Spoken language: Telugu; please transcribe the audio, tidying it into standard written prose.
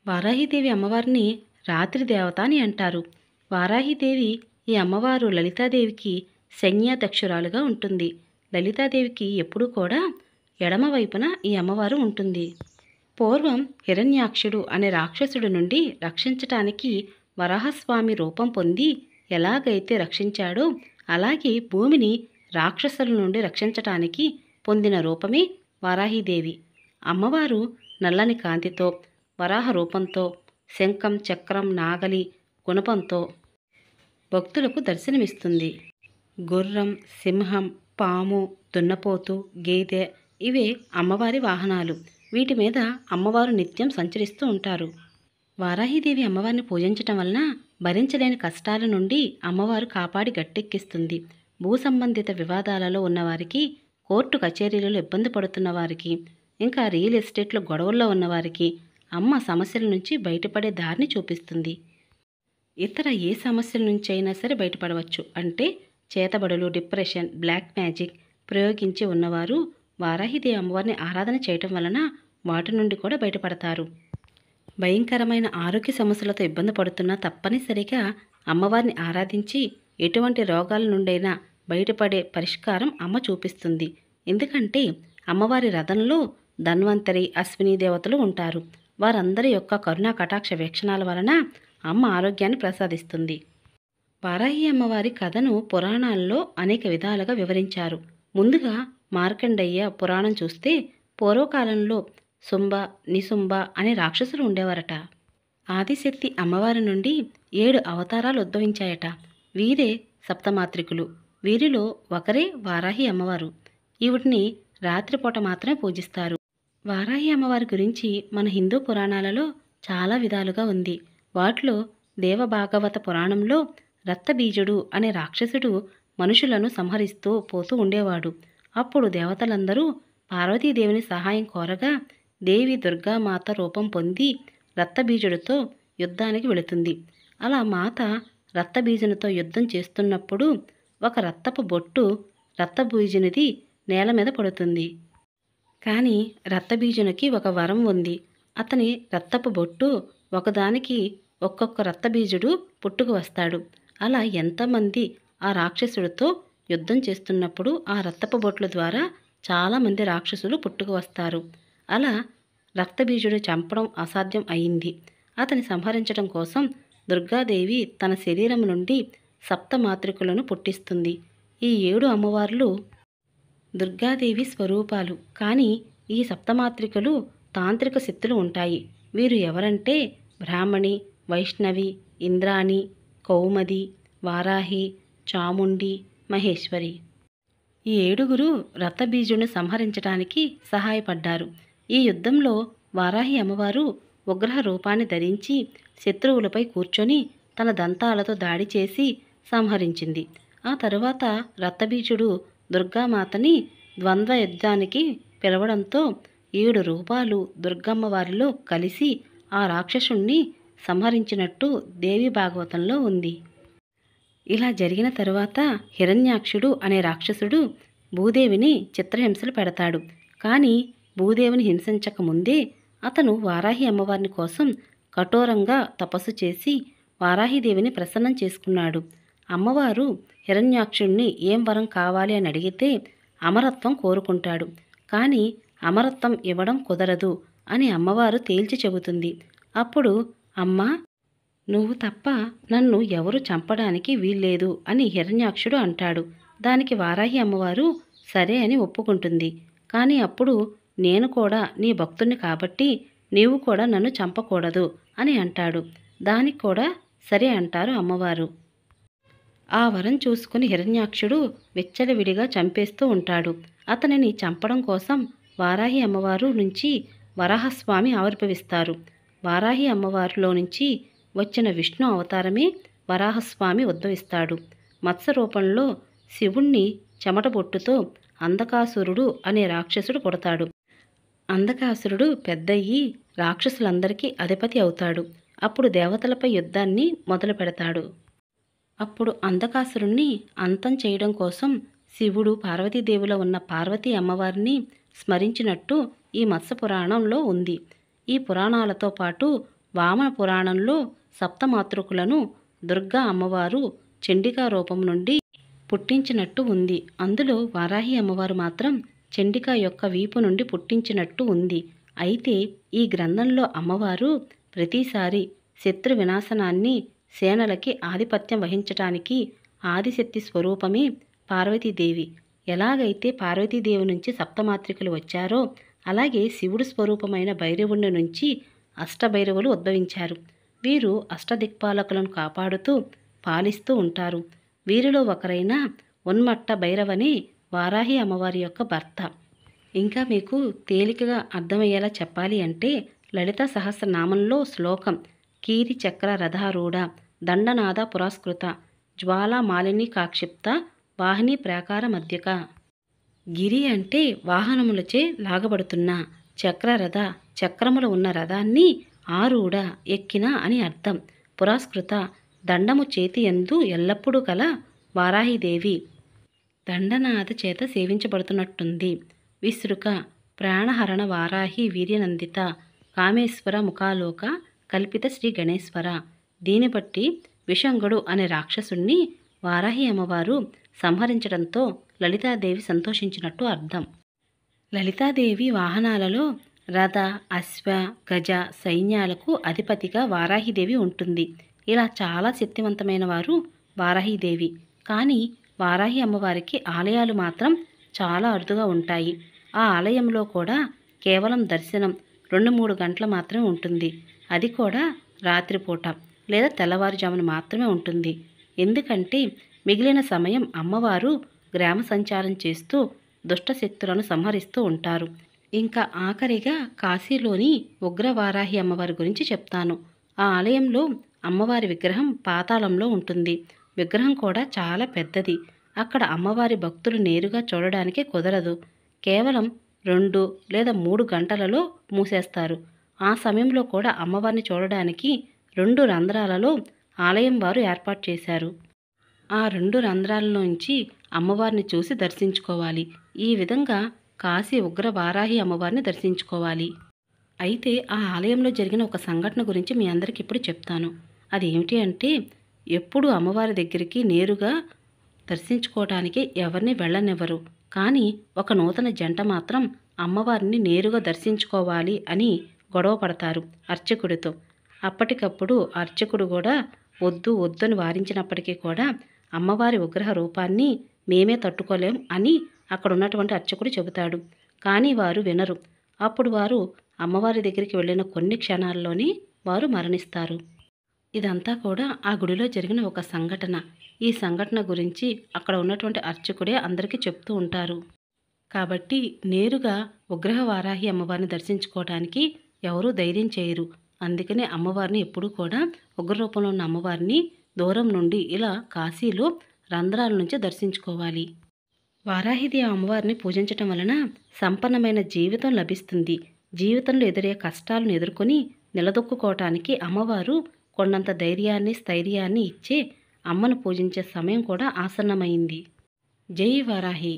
వారాహిదేవి అమ్మవారిని రాత్రి దేవత అని అంటారు. వారాహిదేవి ఈ అమ్మవారు లలితాదేవికి సంజ్ఞాదక్షురాలుగా ఉంటుంది. లలితాదేవికి ఎప్పుడూ కూడా ఎడమ వైపున ఈ అమ్మవారు ఉంటుంది. పూర్వం హిరణ్యాక్షుడు అనే రాక్షసుడి నుండి రక్షించటానికి వరాహస్వామి రూపం పొంది ఎలాగైతే రక్షించాడో అలాగే భూమిని రాక్షసుల నుండి రక్షించటానికి పొందిన రూపమే వారాహిదేవి. అమ్మవారు నల్లని కాంతితో, వరాహ రూపంతో, శంఖం, చక్రం, నాగలి గుణపంతో భక్తులకు దర్శనమిస్తుంది. గుర్రం, సింహం, పాము, దున్నపోతు, గేదె ఇవే అమ్మవారి వాహనాలు. వీటి మీద అమ్మవారు నిత్యం సంచరిస్తూ ఉంటారు. వారాహిదేవి అమ్మవారిని పూజించటం వలన భరించలేని కష్టాల నుండి అమ్మవారు కాపాడి గట్టెక్కిస్తుంది. భూ సంబంధిత వివాదాలలో ఉన్నవారికి, కోర్టు కచేరీలలో ఇబ్బంది పడుతున్న వారికి, ఇంకా రియల్ ఎస్టేట్లో గొడవల్లో ఉన్నవారికి అమ్మ సమస్యల నుంచి బయటపడే దారిని చూపిస్తుంది. ఇతర ఏ సమస్యల నుంచి అయినా సరే బయటపడవచ్చు. అంటే చేతబడులు, డిప్రెషన్, బ్లాక్ మ్యాజిక్ ప్రయోగించి ఉన్నవారు వారాహిదేవి అమ్మవారిని ఆరాధన చేయటం వలన వాటి నుండి కూడా బయటపడతారు. భయంకరమైన ఆరోగ్య సమస్యలతో ఇబ్బంది పడుతున్నా తప్పనిసరిగా అమ్మవారిని ఆరాధించి ఎటువంటి రోగాల నుండైనా బయటపడే పరిష్కారం అమ్మ చూపిస్తుంది. ఎందుకంటే అమ్మవారి రథంలో ధన్వంతరి, అశ్విని దేవతలు ఉంటారు. వారందరి యొక్క కరుణా కటాక్ష వీక్షణాల వలన అమ్మ ఆరోగ్యాన్ని ప్రసాదిస్తుంది. వారాహి అమ్మవారి కథను పురాణాల్లో అనేక విధాలుగా వివరించారు. ముందుగా మార్కండేయ పురాణం చూస్తే పూర్వకాలంలో శుంభ, నిశుంభ అనే రాక్షసులు ఉండేవారట. ఆదిశక్తి అమ్మవారి నుండి 7 అవతారాలు ఉద్భవించాయట. వీరే సప్తమాత్రికులు. వీరిలో ఒకరే వారాహి అమ్మవారు. ఈవిడిని రాత్రిపూట మాత్రమే పూజిస్తారు. వారాహి అమ్మవారి గురించి మన హిందూ పురాణాలలో చాలా విధాలుగా ఉంది. వాటిలో దేవభాగవత పురాణంలో రక్తబీజుడు అనే రాక్షసుడు మనుషులను సంహరిస్తూ పోతూ ఉండేవాడు. అప్పుడు దేవతలందరూ పార్వతీదేవిని సహాయం కోరగా దేవి దుర్గామాత రూపం పొంది రక్తబీజుడితో యుద్ధానికి వెళుతుంది. అలా మాత రక్తబీజునితో యుద్ధం చేస్తున్నప్పుడు ఒక రక్తపు బొట్టు రక్తబీజునిది నేల మీద పడుతుంది. కానీ రక్తబీజునికి ఒక వరం ఉంది. అతని రక్తపు బొట్టు ఒకదానికి ఒక్కొక్క రక్తబీజుడు పుట్టుకు వస్తాడు. అలా ఎంతమంది ఆ రాక్షసుడితో యుద్ధం చేస్తున్నప్పుడు ఆ రక్తపు బొట్ల ద్వారా చాలామంది రాక్షసులు పుట్టుకు వస్తారు. అలా రక్తబీజుడు చంపడం అసాధ్యం అయింది. అతని సంహరించడం కోసం దుర్గాదేవి తన శరీరం నుండి సప్తమాతృకులను పుట్టిస్తుంది. ఈ 7 అమ్మవార్లు దుర్గాదేవి స్వరూపాలు. కానీ ఈ సప్తమాతృకలు తాంత్రిక శక్తులు ఉంటాయి. వీరు ఎవరంటే బ్రాహ్మణి, వైష్ణవి, ఇంద్రాణి, కౌమది, వారాహి, చాముండి, మహేశ్వరి. ఈ 7గురు రక్తబీజుని సంహరించడానికి సహాయపడ్డారు. ఈ యుద్ధంలో వారాహి అమ్మవారు ఉగ్రహ రూపాన్ని ధరించి శత్రువులపై కూర్చొని తన దంతాలతో దాడి చేసి సంహరించింది. ఆ తరువాత రక్తబీజుడు దుర్గామాతని ద్వంద్వ యుద్ధానికి పిలవడంతో 7 రూపాలు దుర్గమ్మవారిలో కలిసి ఆ రాక్షసుణ్ణి సంహరించినట్టు దేవి భాగవతంలో ఉంది. ఇలా జరిగిన తరువాత హిరణ్యాక్షుడు అనే రాక్షసుడు భూదేవిని చిత్రహింసలు పెడతాడు. కానీ భూదేవిని హింసించక ముందే అతను వారాహి అమ్మవారిని కోసం కఠోరంగా తపస్సు చేసి వారాహిదేవిని ప్రసన్నం చేసుకున్నాడు. అమ్మవారు హిరణ్యాక్షుడిని ఏం వరం కావాలి అని అడిగితే అమరత్వం కోరుకుంటాడు. కానీ అమరత్వం ఇవ్వడం కుదరదు అని అమ్మవారు తేల్చి చెబుతుంది. అప్పుడు అమ్మా, నువ్వు తప్ప నన్ను ఎవరు చంపడానికి వీల్లేదు అని హిరణ్యాక్షుడు అంటాడు. దానికి వారాహి అమ్మవారు సరే అని ఒప్పుకుంటుంది. కానీ అప్పుడు నేను కూడా నీ భక్తుణ్ణి కాబట్టి నీవు కూడా నన్ను చంపకూడదు అని అంటాడు. దానికి కూడా సరే అంటారు అమ్మవారు. ఆ వరం చూసుకుని హిరణ్యాక్షుడు విచ్చలవిడిగా చంపేస్తూ ఉంటాడు. అతనిని చంపడం కోసం వారాహి అమ్మవారు నుంచి వరాహస్వామి ఆవిర్భవిస్తారు. వారాహి అమ్మవారిలో నుంచి వచ్చిన విష్ణు అవతారమే వరాహస్వామి ఉద్భవిస్తాడు. మత్స్య రూపంలో శివుణ్ణి చెమటబొట్టుతో అంధకాసురుడు అనే రాక్షసుడు పుడతాడు. అంధకాసురుడు పెద్దయ్యి రాక్షసులందరికీ అధిపతి అవుతాడు. అప్పుడు దేవతలపై యుద్ధాన్ని మొదలు పెడతాడు. అప్పుడు అంధకాసురుణ్ణి అంతం చేయడం కోసం శివుడు పార్వతీదేవిలో ఉన్న పార్వతీ అమ్మవారిని స్మరించినట్టు ఈ మత్స్య పురాణంలో ఉంది. ఈ పురాణాలతో పాటు వామన పురాణంలో సప్తమాతృకులను దుర్గా అమ్మవారు చండికా రూపం నుండి పుట్టించినట్టు ఉంది. అందులో వారాహి అమ్మవారు మాత్రం చండిక యొక్క వీపు నుండి పుట్టించినట్టు ఉంది. అయితే ఈ గ్రంథంలో అమ్మవారు ప్రతిసారి శత్రు వినాశనాన్ని, సేనలకి ఆధిపత్యం వహించటానికి ఆదిశక్తి స్వరూపమే పార్వతీదేవి. ఎలాగైతే పార్వతీదేవి నుంచి సప్తమాతృకులు వచ్చారో అలాగే శివుడు స్వరూపమైన భైరవుని నుంచి అష్టభైరవులు ఉద్భవించారు. వీరు అష్టదిక్పాలకులను కాపాడుతూ పాలిస్తూ ఉంటారు. వీరిలో ఒకరైన ఉన్మట్ట భైరవని వారాహి అమ్మవారి యొక్క భర్త. ఇంకా మీకు తేలికగా అర్థమయ్యేలా చెప్పాలి అంటే లలిత సహస్రనామంలో శ్లోకం కీరి చక్ర రథారూఢ దండనాద పురస్కృత జ్వాలా మాలిని కాక్షిప్త వాహిని ప్రాకార మధ్యక. గిరి అంటే వాహనములచే లాగబడుతున్న, చక్రరథ చక్రములు ఉన్న రథాన్ని ఆరూఢ ఎక్కిన అని అర్థం. పురస్కృత దండము చేతి యందు ఎల్లప్పుడూ కల వారాహిదేవి దండనాథ చేత సేవించబడుతున్నట్టుంది. విసృక ప్రాణహరణ వారాహి వీర్యనందిత కామేశ్వర ముఖాలోక కల్పిత శ్రీ గణేశ్వర. దీన్ని బట్టి విషంగుడు అనే రాక్షసుణ్ణి వారాహి అమ్మవారు సంహరించడంతో లలితాదేవి సంతోషించినట్టు అర్థం. లలితాదేవి వాహనాలలో రథ, అశ్వ, గజ సైన్యాలకు అధిపతిగా వారాహిదేవి ఉంటుంది. ఇలా చాలా శక్తివంతమైన వారు వారాహిదేవి. కానీ వారాహి అమ్మవారికి ఆలయాలు మాత్రం చాలా అరుదుగా ఉంటాయి. ఆ ఆలయంలో కూడా కేవలం దర్శనం 2-3 గంటలు మాత్రమే ఉంటుంది. అది కూడా రాత్రిపూట లేదా తెల్లవారుజామున మాత్రమే ఉంటుంది. ఎందుకంటే మిగిలిన సమయం అమ్మవారు గ్రామ సంచారం చేస్తూ దుష్టశక్తులను సంహరిస్తూ ఉంటారు. ఇంకా ఆఖరిగా కాశీలోని ఉగ్రవారాహి అమ్మవారి గురించి చెప్తాను. ఆ ఆలయంలో అమ్మవారి విగ్రహం పాతాళంలో ఉంటుంది. విగ్రహం కూడా చాలా పెద్దది. అక్కడ అమ్మవారి భక్తులు నేరుగా చూడడానికి కుదరదు. కేవలం 2 లేదా 3 గంటలలో మూసేస్తారు. ఆ సమయంలో కూడా అమ్మవారిని చూడడానికి 2 రంధ్రాలలో ఆలయం వారు ఏర్పాటు చేశారు. ఆ 2 రంధ్రాలలోంచి అమ్మవారిని చూసి దర్శించుకోవాలి. ఈ విధంగా కాశీ ఉగ్ర వారాహి అమ్మవారిని దర్శించుకోవాలి. అయితే ఆ ఆలయంలో జరిగిన ఒక సంఘటన గురించి మీ అందరికీ ఇప్పుడు చెప్తాను. అది ఏమిటి అంటే ఎప్పుడు అమ్మవారి దగ్గరికి నేరుగా దర్శించుకోవడానికి ఎవరిని వెళ్ళనివ్వరు. కానీ ఒక నూతన జంట మాత్రం అమ్మవారిని నేరుగా దర్శించుకోవాలి అని గొడవ పడతారు అర్చకుడితో. అప్పటికప్పుడు అర్చకుడు కూడా వద్దు వద్దని వారించినప్పటికీ కూడా అమ్మవారి విగ్రహ రూపాన్ని మేమే తట్టుకోలేం అని అక్కడ ఉన్నటువంటి అర్చకుడు చెబుతాడు. కానీ వారు వినరు. అప్పుడు వారు అమ్మవారి దగ్గరికి వెళ్ళిన కొన్ని క్షణాల్లోనే వారు మరణిస్తారు. ఇదంతా కూడా ఆ గుడిలో జరిగిన ఒక సంఘటన. ఈ సంఘటన గురించి అక్కడ ఉన్నటువంటి అర్చకుడే అందరికీ చెప్తూ ఉంటారు. కాబట్టి నేరుగా ఉగ్రహ వారాహి అమ్మవారిని దర్శించుకోవడానికి ఎవరూ ధైర్యం చేయరు. అందుకనే అమ్మవారిని ఎప్పుడూ కూడా ఉగ్ర రూపంలో ఉన్న అమ్మవారిని దూరం నుండి ఇలా కాశీలో రంధ్రాల నుంచి దర్శించుకోవాలి. వారాహిదేవి అమ్మవారిని పూజించటం వలన సంపన్నమైన జీవితం లభిస్తుంది. జీవితంలో ఎదురయ్యే కష్టాలను ఎదుర్కొని నిలదొక్కుకోవటానికి అమ్మవారు కొండంత ధైర్యాన్ని, స్థైర్యాన్ని ఇచ్చే అమ్మను పూజించే సమయం కూడా ఆసన్నమైంది. జై వారాహి.